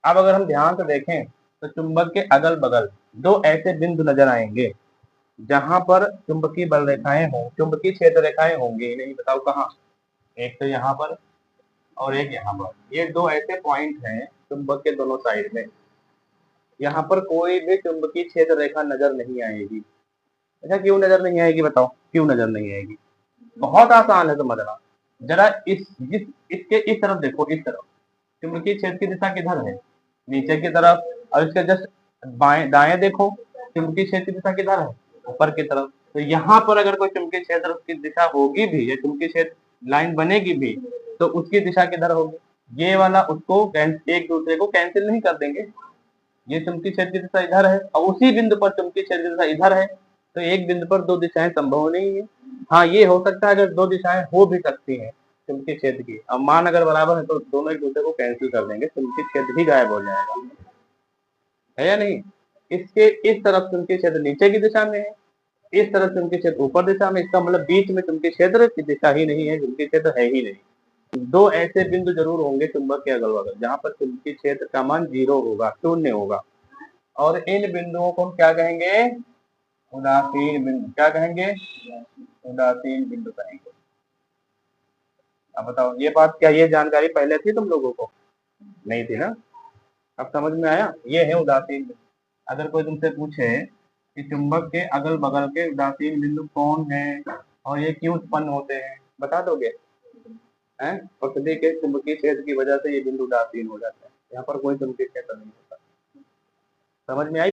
अब अगर हम ध्यान से देखें तो चुंबक के अगल बगल दो ऐसे बिंदु नजर आएंगे जहां पर चुंबकीय बल रेखाएं हों, चुंबकीय क्षेत्र रेखाएं होंगी। नहीं बताओ कहाँ? एक तो यहाँ पर और एक यहाँ पर। ये दो ऐसे पॉइंट हैं चुंबक के दोनों साइड में। यहाँ पर कोई भी चुंबकीय क्षेत्र रेखा नजर नहीं आएगी। अच्छा क्यों नजर नहीं आएगी बताओ, क्यों नजर नहीं आएगी? बहुत आसान है समझना। जरा इसके इस तरफ देखो, इस तरफ चुंबकीय क्षेत्र की दिशा किधर है? नीचे की तरफ। और इसके जस्ट बाएं दाएं देखो, चुंबकीय क्षेत्र की दिशा किधर है? ऊपर की तरफ। तो यहाँ पर अगर कोई चुंबकीय क्षेत्र की दिशा होगी भी, या चुंबकीय क्षेत्र लाइन बनेगी भी, तो उसकी दिशा किधर होगी? ये वाला उसको एक दूसरे को कैंसिल नहीं कर देंगे। ये चुंबकीय क्षेत्र की दिशा इधर है और उसी बिंदु पर चुंबकीय क्षेत्र की दिशा इधर है, तो एक बिंदु पर दो दिशाएं संभव नहीं है। हाँ ये हो सकता है अगर दो दिशाएं हो भी सकती हैं चुंबकीय क्षेत्र की, अब मान अगर बराबर है तो दोनों एक दूसरे को कैंसिल कर देंगे, चुंबकीय क्षेत्र भी गायब हो जाएगा, है या नहीं? इसके इस तरफ चुंबकीय क्षेत्र नीचे की दिशा में है, इस तरफ चुंबकीय क्षेत्र ऊपर दिशा में, इसका मतलब बीच में चुंबकीय क्षेत्र की दिशा ही नहीं है, चुंबकीय क्षेत्र है ही नहीं। दो ऐसे बिंदु जरूर होंगे चुंबक के अगल बगल जहां पर चुंबकीय क्षेत्र का मान 0 होगा, शून्य होगा। और इन बिंदुओं को हम क्या कहेंगे? उदासीन बिंदु। क्या कहेंगे? उदासीन बिंदु कहेंगे। अब बताओ ये बात, क्या ये जानकारी पहले थी तुम लोगों को? नहीं थी ना? अब समझ में आया? ये है उदासीन बिंदु। अगर कोई तुमसे पूछे कि चुंबक के अगल बगल के उदासीन बिंदु कौन है और ये क्यों उत्पन्न होते हैं, बता दोगे? हैं? पृथ्वी के चुंबकीय क्षेत्र की वजह से ये बिंदु उदासीन हो जाते हैं। यहाँ पर कोई चुंबकीय क्षेत्र नहीं होता। समझ में आई?